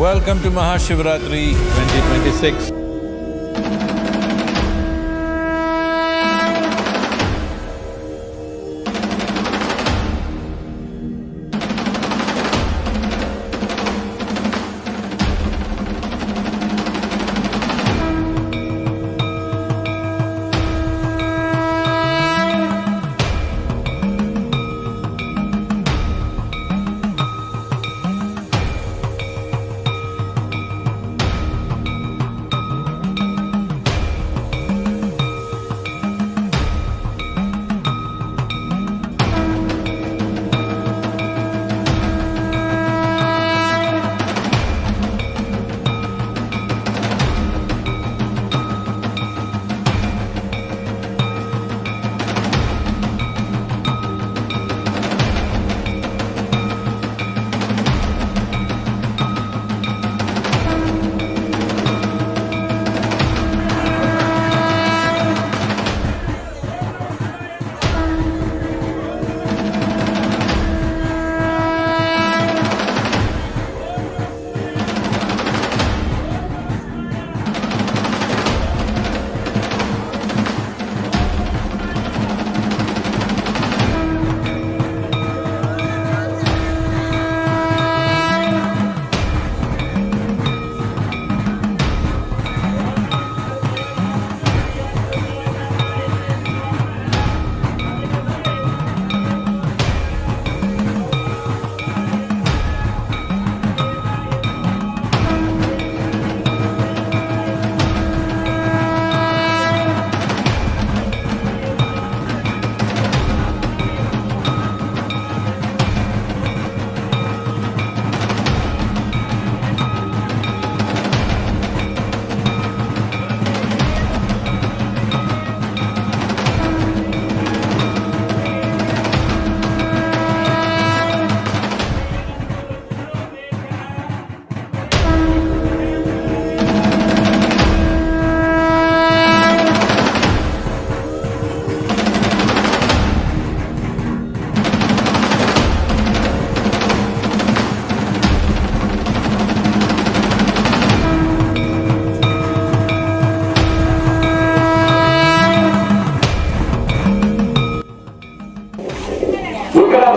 Welcome to Mahashivratri 2026.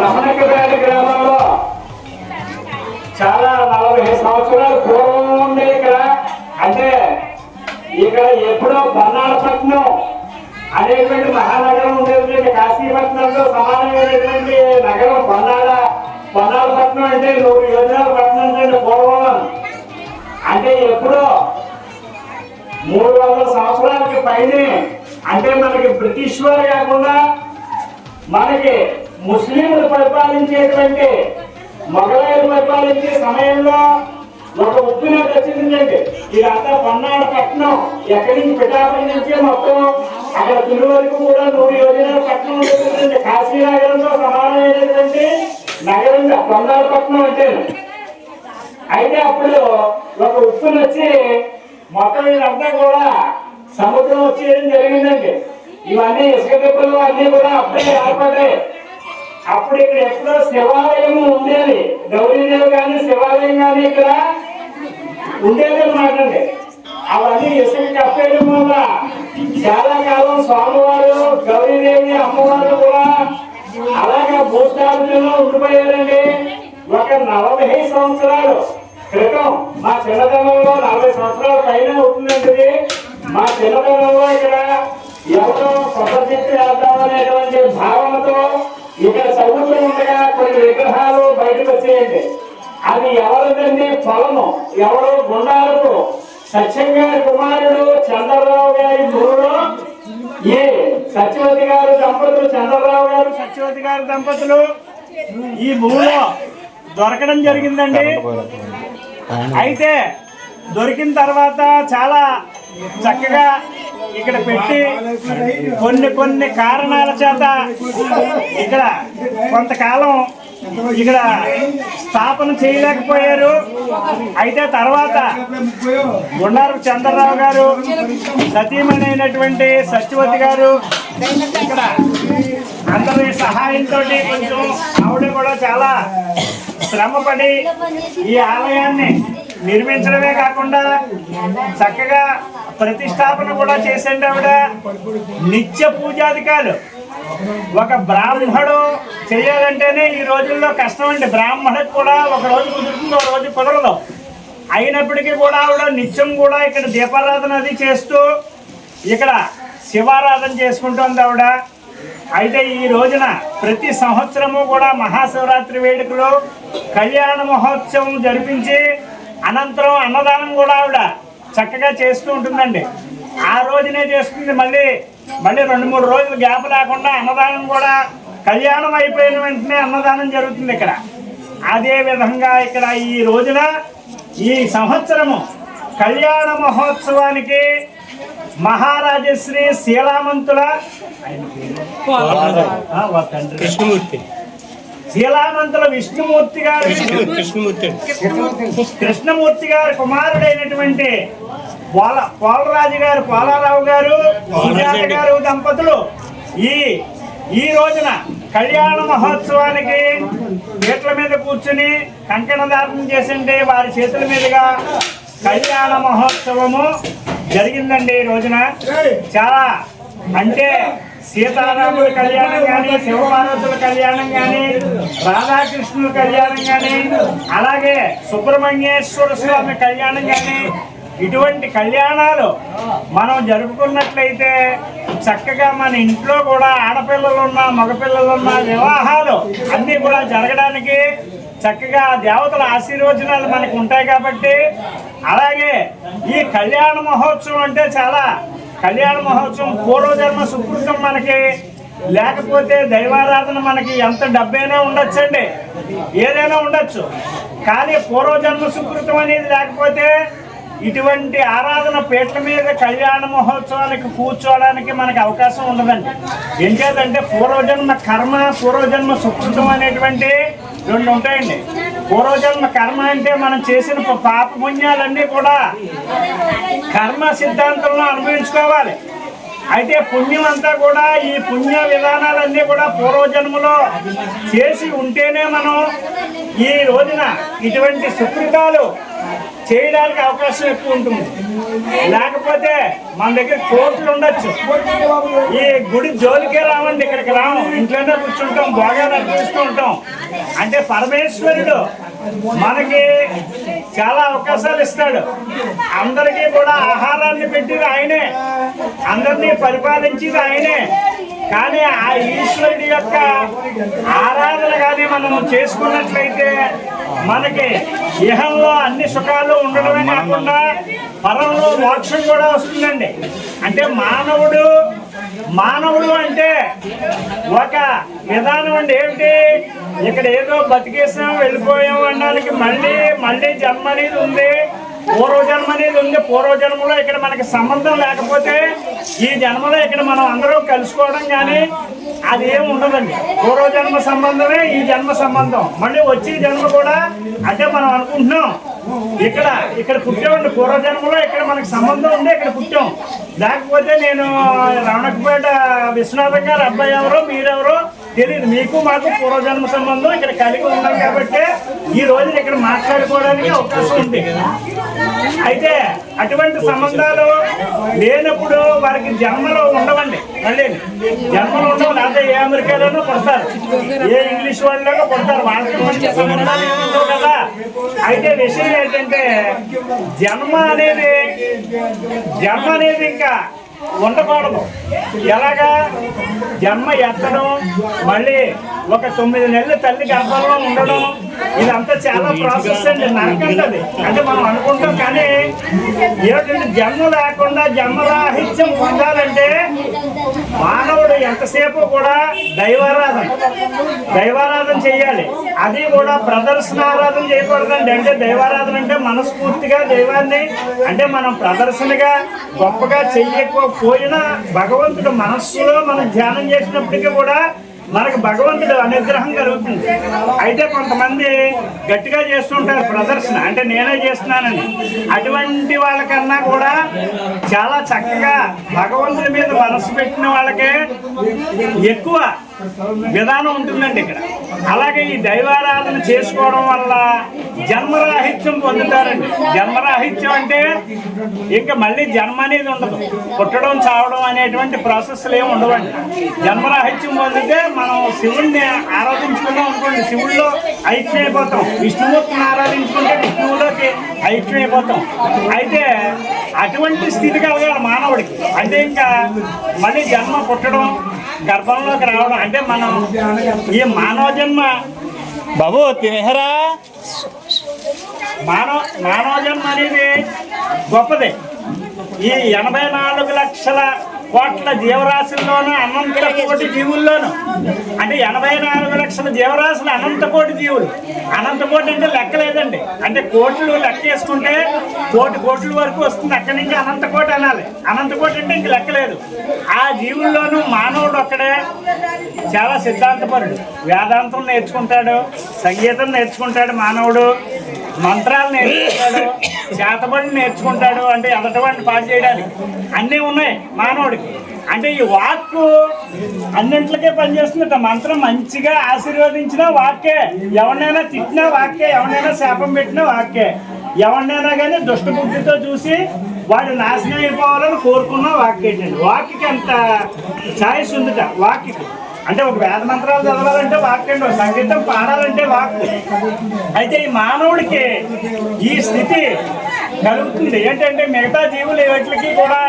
రమణకపేట గ్రామంలో చాలా 40 సంవత్సరాల పూర్వం ఉండే ఇక్కడ ఎప్పుడో బన్నాడపట్నం అనేటువంటి మహానగరం ఉండేది. కాశీపట్నంతో సమానమైనటువంటి నగరం బన్నాడపట్నం అంటే 100 యోజనాల పట్నం అంటే పూర్వం అంటే ఎప్పుడో 300 సంవత్సరాలకి పైనే అంటే మనకి బ్రిటిష్ వారు కాకుండా మనకి ముస్లింలు పరిపాలించేటువంటి మొఘలాయులు పరిపాలించే సమయంలో ఒక ఉప్పినది వచ్చిందండి. ఇదంతా పట్నం ఎక్కడి నుంచి పిఠాపురం నుంచి మొత్తం అక్కడ తిరుగు వరకు కూడా 100 యోజనాల పట్నం ఉంటుందండి. కాశీ నగరంతో సమానమైనటువంటి నగరం పట్నం అంటే. అయితే అప్పుడు ఒక ఉప్పుని వచ్చి మొత్తం ఇదంతా కూడా సముద్రం వచ్చేయడం జరిగిందండి. ఇవన్నీ ఇసుక దెబ్బలు అన్నీ కూడా అప్పుడే ఏర్పడ్డాయి. అప్పుడు ఇక్కడ ఎప్పుడో శివాలయం ఉండేది. గౌరీదేవి కానీ శివాలయం కానీ ఇక్కడ ఉండేది అన్నమాట అండి. అవన్నీ ఇసుక కప్పేయడం వల్ల చాలా కాలం స్వామివారు గౌరీదేవి అమ్మవారు కూడా అలాగే భూస్థాపితంలో ఉండిపోయారండి. ఒక 40 సంవత్సరాలు క్రితం మా చిన్నతనంలో 40 సంవత్సరాల పైన అవుతుందండి. మా చిన్నతనంలో ఇక్కడ ఎవరో కొత్త చెట్టు వేద్దామనేటువంటి భావనతో ఇక్కడ చదువుతూ ఉండగా కొన్ని విగ్రహాలు బయటకు వచ్చేయండి. అది ఎవరిదండి పొలము ఎవరు గుండాలకు సత్యంగారి కుమారుడు చంద్రరావు గారి గురుడు ఈ సత్యవతి గారు దంపతులు చంద్రరావు గారు సత్యవతి గారి దంపతులు ఈ భూమిలో దొరకడం జరిగిందండి. అయితే దొరికిన తర్వాత చాలా చక్కగా ఇక్కడ పెట్టి కొన్ని కారణాల చేత ఇక్కడ కొంతకాలం ఇక్కడ స్థాపన చేయలేకపోయారు. అయితే తర్వాత గుండారు చంద్రరావు గారు సతీమణి అయినటువంటి సత్యవతి గారు ఇక్కడ అందరి సహాయంతో కొంచెం ఆవిడ కూడా చాలా శ్రమపడి ఈ ఆలయాన్ని నిర్మించడమే కాకుండా చక్కగా ప్రతిష్టాపన కూడా చేసండి ఆవిడ. నిత్య పూజాధికారులు ఒక బ్రాహ్మడు చేయాలంటేనే ఈ రోజుల్లో కష్టం అండి. బ్రాహ్మణుడికి కూడా ఒక రోజు కుదురుతుంది, ఒక రోజు కుదరదు. అయినప్పటికీ కూడా ఆవిడ నిత్యం కూడా ఇక్కడ దీపారాధన అది చేస్తూ ఇక్కడ శివారాధన చేసుకుంటుంది ఆవిడ. అయితే ఈ రోజున ప్రతి సంవత్సరము కూడా మహాశివరాత్రి వేడుకలు కళ్యాణ మహోత్సవం జరిపించి అనంతరం అన్నదానం కూడా ఆవిడ చక్కగా చేస్తూ ఉంటుందండి. ఆ రోజునే చేస్తుంది. మళ్ళీ 2-3 రోజులు గ్యాప్ లేకుండా అన్నదానం కూడా కళ్యాణం అయిపోయిన వెంటనే అన్నదానం జరుగుతుంది ఇక్కడ. అదే విధంగా ఇక్కడ ఈ రోజున ఈ సంవత్సరము కళ్యాణ మహోత్సవానికి మహారాజశ్రీ శీలామంతుల శీలామంతుల కృష్ణమూర్తి గారి కుమారుడైనటువంటి పోలరాజు గారు, పోలారావు గారు, సుజాత గారు దంపతులు ఈ రోజున కళ్యాణ మహోత్సవానికి పీటల మీద కూర్చుని కంకణధారణ చేసిండే వారి చేతుల మీదుగా కళ్యాణ మహోత్సవము జరిగిందండి. ఈ రోజున చాలా అంటే సీతారాముల కళ్యాణం కానీ, శివపార్వతుల కళ్యాణం కానీ, రాధాకృష్ణుల కళ్యాణం కానీ, అలాగే సుబ్రహ్మణ్యేశ్వర స్వామి కళ్యాణం కానీ, ఇటువంటి కళ్యాణాలు మనం జరుపుకున్నట్లయితే చక్కగా మన ఇంట్లో కూడా ఆడపిల్లలున్నా మగపిల్లలున్నా వివాహాలు అన్నీ కూడా జరగడానికి చక్కగా దేవతల ఆశీర్వచనాలు మనకు ఉంటాయి కాబట్టి. అలాగే ఈ కళ్యాణ మహోత్సవం అంటే కళ్యాణ మహోత్సవం పూర్వజన్మ సుకృతం మనకి లేకపోతే దైవారాధన మనకి ఎంత డబ్బైనా ఉండొచ్చండి, ఏదైనా ఉండొచ్చు. కానీ పూర్వజన్మ సుకృతం అనేది లేకపోతే ఇటువంటి ఆరాధన పీటల మీద కళ్యాణ మహోత్సవానికి కూర్చోవడానికి మనకు అవకాశం ఉండదండి. ఏం చేద్దంటే పూర్వజన్మ కర్మ, పూర్వజన్మ సుకృతం అనేటువంటి 2 ఉంటాయండి. పూర్వజన్మ కర్మ అంటే మనం చేసిన పాప పుణ్యాలన్నీ కూడా కర్మ సిద్ధాంతంలో అనుభవించుకోవాలి. అయితే పుణ్యం అంతా కూడా ఈ పుణ్య విధానాలన్నీ కూడా పూర్వజన్మలో చేసి ఉంటేనే మనం ఈ రోజున ఇటువంటి సుకృతాలు చేయడానికి అవకాశం ఎక్కువ ఉంటుంది. లేకపోతే మన దగ్గర కోట్లు ఉండొచ్చు, ఈ గుడి జోలికే రావండి, ఇక్కడికి రాము, ఇంట్లోనే కూర్చుంటాం, భోగాలు అర్పిస్తూ ఉంటాం. అంటే పరమేశ్వరుడు మనకి చాలా అవకాశాలు ఇస్తాడు. అందరికీ కూడా ఆహారాన్ని పెట్టింది ఆయనే, అందరినీ పరిపాలించేది ఆయనే. కానీ ఆ ఈశ్వరుడి యొక్క ఆరాధన కానీ మనం చేసుకున్నట్లయితే మనకి ఇహంలో అన్ని సుఖాలు ఉండడమే కాకుండా పరంలో మోక్షం కూడా వస్తుందండి. అంటే మానవుడు అంటే ఒక విధానం అండి. ఏమిటి, ఇక్కడ ఏదో బతికేసాం వెళ్ళిపోయాం అనడానికి మళ్ళీ జన్మ అనేది ఉంది, పూర్వజన్మ అనేది ఉంది. పూర్వజన్మలో ఇక్కడ మనకి సంబంధం లేకపోతే ఈ జన్మలో ఇక్కడ మనం అందరూ కలుసుకోవడం కానీ అది ఏమి ఉండదండి. పూర్వజన్మ సంబంధమే ఈ జన్మ సంబంధం. మళ్ళీ వచ్చే జన్మ కూడా అంటే మనం అనుకుంటున్నాం ఇక్కడ పుట్టామండి, పూర్వజన్మలో ఇక్కడ మనకి సంబంధం ఉంది, ఇక్కడ పుట్టాం. లేకపోతే నేను రమణకపేట విశ్వనాథం గారు అబ్బాయి ఎవరో మీరెవరో తెలియదు, మీకు మాకు పూర్వజన్మ సంబంధం ఇక్కడ కలిగి ఉన్నాం కాబట్టి ఈ రోజు ఇక్కడ మాట్లాడుకోవడానికి అవకాశం ఉంది. అయితే అటువంటి సంబంధాలు లేనప్పుడు వారికి జన్మలో ఉండవండి, మళ్ళీ జన్మలు ఉండవు. లేకపోతే ఏ అమెరికాలోనూ కొడతారు, ఏ ఇంగ్లీష్ వాళ్ళలోనూ కొడతారు, వాళ్ళకి మంచి సంబంధాలు ఉండవు కదా. అయితే విషయం ఏంటంటే జన్మ అనేది ఇంకా ఉండకూడదు. ఎలాగా జన్మ ఎత్తడం, మళ్ళీ ఒక 9 నెలలు తల్లి గర్భంలో ఉండడం, ఇదంతా చాలా ప్రాసెస్ అండి, నరకంటది. అంటే మనం అనుకుంటాం కానీ ఏమిటంటే జన్మ లేకుండా జన్మరాహిత్యం పొందాలంటే మానవుడు ఎంతసేపు కూడా దైవారాధన చేయాలి. అది కూడా ప్రదర్శనారాధన చేయకూడదండి. అంటే దైవారాధన అంటే మనస్ఫూర్తిగా దైవాన్ని అంటే మనం ప్రదర్శనగా గొప్పగా చెయ్యకపోయినా భగవంతుడు మనస్సులో మనం ధ్యానం చేసినప్పటికీ కూడా మనకు భగవంతుడు అనుగ్రహం కలుగుతుంది. అయితే కొంతమంది గట్టిగా చేస్తుంటారు ప్రదర్శన, అంటే నేనే చేస్తున్నానని. అటువంటి వాళ్ళకన్నా కూడా చాలా చక్కగా భగవంతుడి మీద మనసు పెట్టిన వాళ్ళకే ఎక్కువ విధానం ఉంటుందండి ఇక్కడ. అలాగే ఈ దైవారాధన చేసుకోవడం వల్ల జన్మరాహిత్యం పొందుతారండి. జన్మరాహిత్యం అంటే ఇంకా మళ్ళీ జన్మ అనేది ఉండదు, పుట్టడం చావడం అనేటువంటి ప్రాసెస్లు ఏమి ఉండవండి. జన్మరాహిత్యం పొందితే మనం శివుణ్ణి ఆరాధించుకున్నాం అనుకోండి, శివుల్లో ఐక్యం అయిపోతాం. విష్ణుమూర్తిని ఆరాధించుకుంటే విష్ణువులోకి ఐక్యం అయిపోతాం. అయితే అటువంటి స్థితి కలగాలి మానవుడికి. అంటే ఇంకా మళ్ళీ జన్మ పుట్టడం, గర్భంలోకి రావడం. అంటే మనం ఈ మానవ జన్మ బాబు తినేహరా మానవ జన్మ అనేది గొప్పది. ఈ 84 లక్షల కోట్ల జీవరాశుల్లోనూ అనంత కోటి జీవుల్లోనూ, అంటే 84 లక్షల జీవరాశులు అనంత కోటి జీవులు. అనంత కోటి అంటే లెక్క లేదండి. అంటే కోట్లు లెక్క వేసుకుంటే కోట్ల వరకు వస్తుంది. అక్కడి నుంచి అనంత కోటి అనాలి. అనంత కోటి అంటే ఇంక లెక్క లేదు. ఆ జీవుల్లోనూ మానవుడు ఒక్కడే చాలా సిద్ధాంతపరుడు. వేదాంతం నేర్చుకుంటాడు, సంగీతం నేర్చుకుంటాడు, మానవుడు మంత్రాలు నేర్చుకుంటాడు, చేతబడి నేర్చుకుంటాడు. అంటే ఎదటవాడిని పాటు చేయడానికి అన్నీ ఉన్నాయి మానవుడికి. అంటే ఈ వాక్కు అన్నింటికే పనిచేస్తుందట. మంత్రం మంచిగా ఆశీర్వదించినా వాక్కే, ఎవరినైనా తిట్టినా వాక్కే, ఎవరినైనా శాపం పెట్టినా వాక్కే, ఎవరినైనా కానీ దుష్టబుద్ధితో చూసి వాడు నాశనం అయిపోవాలని కోరుకున్న వాక్యేటండి. వాక్కి అంత ఛాయిస్ ఉందిట. వాక్కి అంటే ఒక వేద మంత్రాలు చదవాలంటే వాక్ అండి, ఒక సంగీతం పాడాలంటే వాక్. అయితే ఈ మానవుడికి ఈ స్థితి కలుగుతుంది. ఏంటంటే మిగతా జీవులు వీటికి కూడా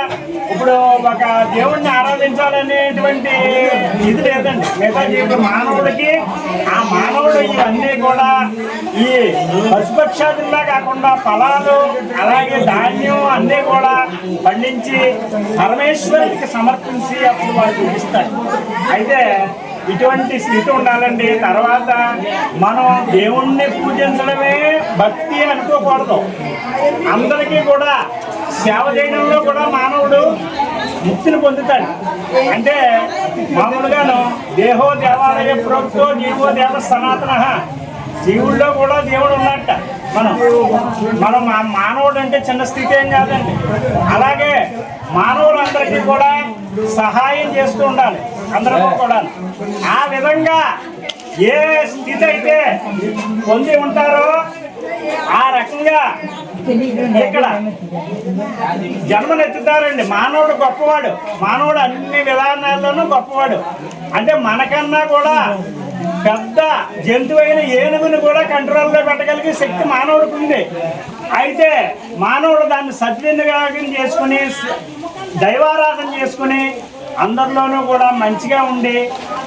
ఇప్పుడు ఒక దేవుణ్ణి ఆరాధించాలనేటువంటి ఇది లేదండి. మిగతా జీవులు మానవుడికి, ఆ మానవుడు ఇవన్నీ కూడా ఈ పశుపక్షాదుల్లా కాకుండా ఫలాలు అలాగే ధాన్యం అన్నీ కూడా పండించి పరమేశ్వరుడికి సమర్పించి అప్పుడు వాడు ఇస్తాడు. అయితే ఇటువంటి స్థితి ఉండాలండి. తర్వాత మనం దేవుణ్ణి పూజించడమే భక్తి అనుకోకూడదు. అందరికీ కూడా సేవ చేయడంలో కూడా మానవుడు ముక్తిని పొందుతాడు. అంటే మామూలుగాను దేహో దేవాలయ ప్రోక్తో జీవో దేవ సనాతన, జీవుల్లో కూడా దేవుడు ఉన్నట్ట. మనం మానవుడు అంటే చిన్న స్థితి ఏం కాదండి. అలాగే మానవులందరికీ కూడా సహాయం చేస్తూ ఉండాలి అందరూ కూడా. ఆ విధంగా ఏ స్థితి అయితే పొంది ఉంటారో ఆ రకంగా ఇక్కడ జన్మనెత్తుతారండి. మానవుడు గొప్పవాడు, మానవుడు అన్ని విధానాల్లోనూ గొప్పవాడు. అంటే మనకన్నా కూడా పెద్ద జంతువైన ఏనుగుని కూడా కంట్రోల్లో పెట్టగలిగే శక్తి మానవుడికి ఉంది. అయితే మానవుడు దాన్ని సద్వినియోగం చేసుకుని దైవారాధన చేసుకుని అందరిలోనూ కూడా మంచిగా ఉండి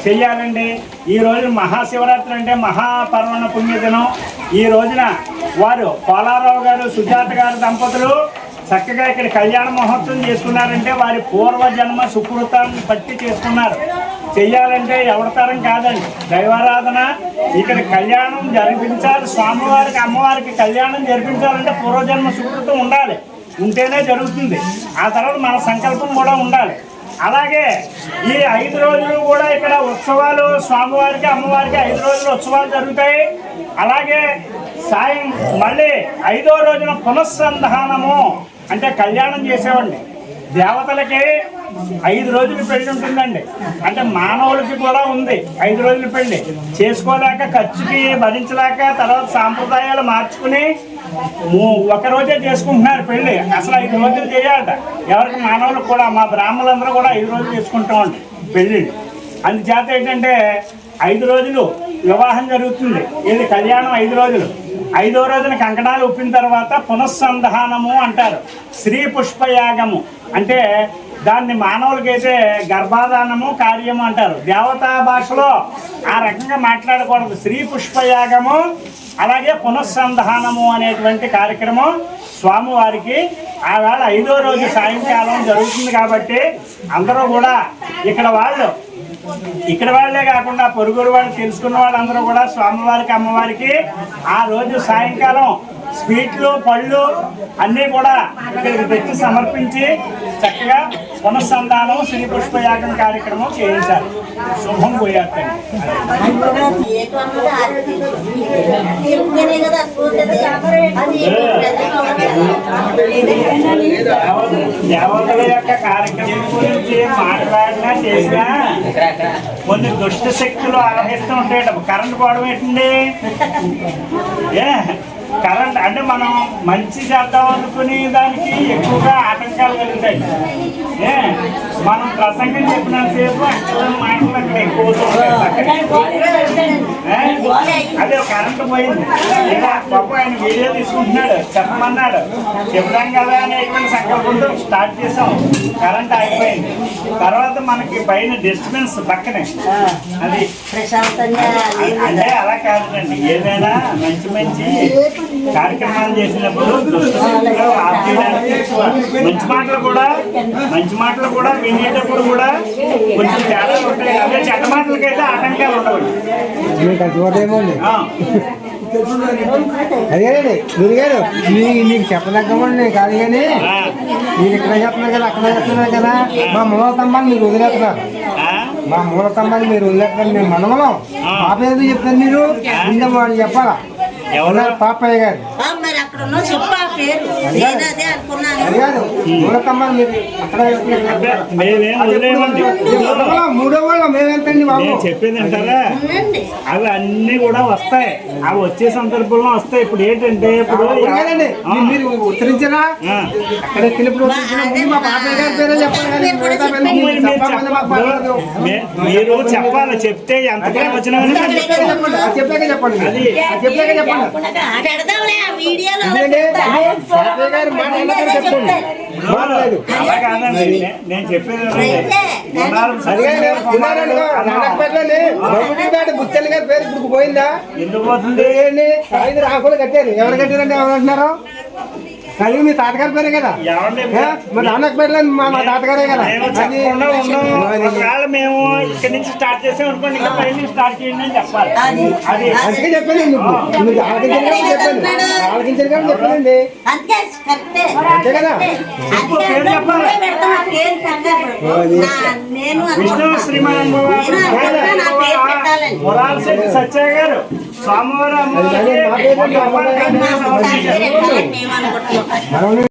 చెయ్యాలండి. ఈ రోజు మహాశివరాత్రి అంటే మహాపర్వణ పుణ్యదినం. ఈ రోజున వారు పోలారావు గారు, సుజాత గారు దంపతులు చక్కగా ఇక్కడ కళ్యాణ మహోత్సవం చేసుకున్నారంటే వారి పూర్వజన్మ సుకృతాన్ని బట్టి చేసుకున్నారు. చెయ్యాలంటే ఎవరితరం కాదండి. దైవారాధన ఇక్కడ కళ్యాణం జరిపించాలి. స్వామివారికి అమ్మవారికి కళ్యాణం జరిపించాలంటే పూర్వజన్మ సుకృతం ఉండాలి, ఉంటేనే జరుగుతుంది. ఆ తర్వాత మన సంకల్పం కూడా ఉండాలి. అలాగే ఈ 5 రోజులు కూడా ఇక్కడ ఉత్సవాలు, స్వామివారికి అమ్మవారికి 5 రోజులు ఉత్సవాలు జరుగుతాయి. అలాగే మళ్ళీ 5వ రోజున పునఃసంధానము అంటే కళ్యాణం చేసేవాడిని. దేవతలకి 5 రోజులు పెళ్లి ఉంటుందండి. అంటే మానవులకి కూడా ఉంది 5 రోజులు పెళ్లి. చేసుకోలేక ఖర్చుకి భరించలేక తర్వాత సాంప్రదాయాలు మార్చుకుని ఒక రోజే చేసుకుంటున్నారు పెళ్లి. అసలు 5 రోజులు చేయాలట. ఎవరికి మానవులకు కూడా, మా బ్రాహ్మణులందరూ కూడా 5 రోజులు చేసుకుంటామండి పెళ్ళి. అందుచేత ఏంటంటే 5 రోజులు వివాహం జరుగుతుంది. ఇది కళ్యాణం 5 రోజులు. 5వ రోజున కంకణాలు ఉప్పిన తర్వాత పునఃసంధానము అంటారు. శ్రీ పుష్పయాగము అంటే దాన్ని మానవులకైతే గర్భాధానము కార్యము అంటారు. దేవతా భాషలో ఆ రకంగా మాట్లాడకూడదు. శ్రీ పుష్పయాగము అలాగే పునఃసంధానము అనేటువంటి కార్యక్రమం స్వామివారికి ఆవేళ 5వ రోజు సాయంకాలం జరుగుతుంది. కాబట్టి అందరూ కూడా ఇక్కడ వాళ్ళే కాకుండా పొరుగురు వాళ్ళు తెలుసుకున్న వాళ్ళందరూ కూడా స్వామివారికి అమ్మవారికి ఆ రోజు సాయంకాలం స్వీట్లు పళ్ళు అన్నీ కూడా ఇక్కడికి తెచ్చి సమర్పించి చక్కగా పునఃసంధానం శ్రీ పుష్పయాగం కార్యక్రమం చేయించాలి. శుభం పోయారు. దేవతల యొక్క కార్యక్రమం గురించి మాట్లాడినా చేసినా కొన్ని దుష్ట శక్తులు ఆవహిస్తూ ఉంటాయట. కరెంట్ పోవడం ఏంటండి? ఏ కరెంట్ అంటే మనం మంచి చేద్దాం అనుకునే దానికి ఎక్కువగా ఆటంకాలు కలుగుతాయి. ఏ మనం ప్రసంగం చెప్పినంతసేపు అక్కడ మాటలు అక్కడ ఎక్కువ అదే కరెంట్ పోయింది. లేదా పాప ఆయన వీడియో తీసుకుంటున్నాడు, చెప్పమన్నాడు, చెప్దాం కదా అనేటువంటి సంకల్పంతో స్టార్ట్ చేసాం. కరెంట్ అయిపోయింది. తర్వాత మనకి పైన డిస్టర్బెన్స్ పక్కనే అది అంటే అలా కాదండి. ఏదైనా మంచి మంచి కార్యక్రమాలు చేసినప్పుడు మంచి మాటలు కూడా వినేటప్పుడు కూడా కొంచెం తేడా ఉంటాయి. అదే చెడ్డ మాటలకైతే ఆటంకాలు ఉండవు. అదేనండి గురుగారు, నీకు చెప్పదగ్గమండి కాదు కానీ మీరు ఇక్కడ చెప్తున్నారు కదా, అక్కడ చెప్తున్నారు కదా, మా మూల స్తంభాన్ని మీరు వదిలేస్తున్నారు. మా మూల స్తంభాన్ని మీరు వదిలేస్తున్నారు. మేము మనమలం పాప ఏదో చెప్తారు. మీరు ముందే వాళ్ళు చెప్పాలా? ఎవరు? పాపయ్య గారు. మూల స్తంభాన్ని మీరు అక్కడ మూడో వాళ్ళు మేమెంతండి బాబు చెప్పేది అంటారా? అవి అన్ని కూడా వస్తాయి. అవి వచ్చే సందర్భంలో వస్తాయి. ఇప్పుడు ఏంటంటే మీరు ఉత్తరించరా? అక్కడ తెలిపుడు మా పాపయ్య గారి పేరే చెప్పాలి. మీరు చెప్పాలి. చెప్తే ఎంతకాలం వచ్చినా చెప్పాక చెప్పండి. చెప్పాక చెప్పండి. అలా కాదండి. నేను చెప్పేది బుచ్చల్ గారి పేరు ఇప్పుడు పోయిందా? ఎందుకు పోతుంది? రాకుండా కట్టారు. ఎవరు కట్టారంటే ఎవరు అంటున్నారు? కానీ మీ తాతగారి పేరే కదా, మా నాన్నకి పేర్లే మా తాతగారే కదా. మేము ఇక్కడ నుంచి స్టార్ట్ చేసాం అనుకోండి, ఇంకా పై నుంచి స్టార్ట్ చేయండి అని చెప్పాలి. అందుకే చెప్పండి. నువ్వు ఆలోచించారు కానీ చెప్పండి. అంతే కదా. విష్ణు శ్రీమాన్ సత్య గారు సోమవారం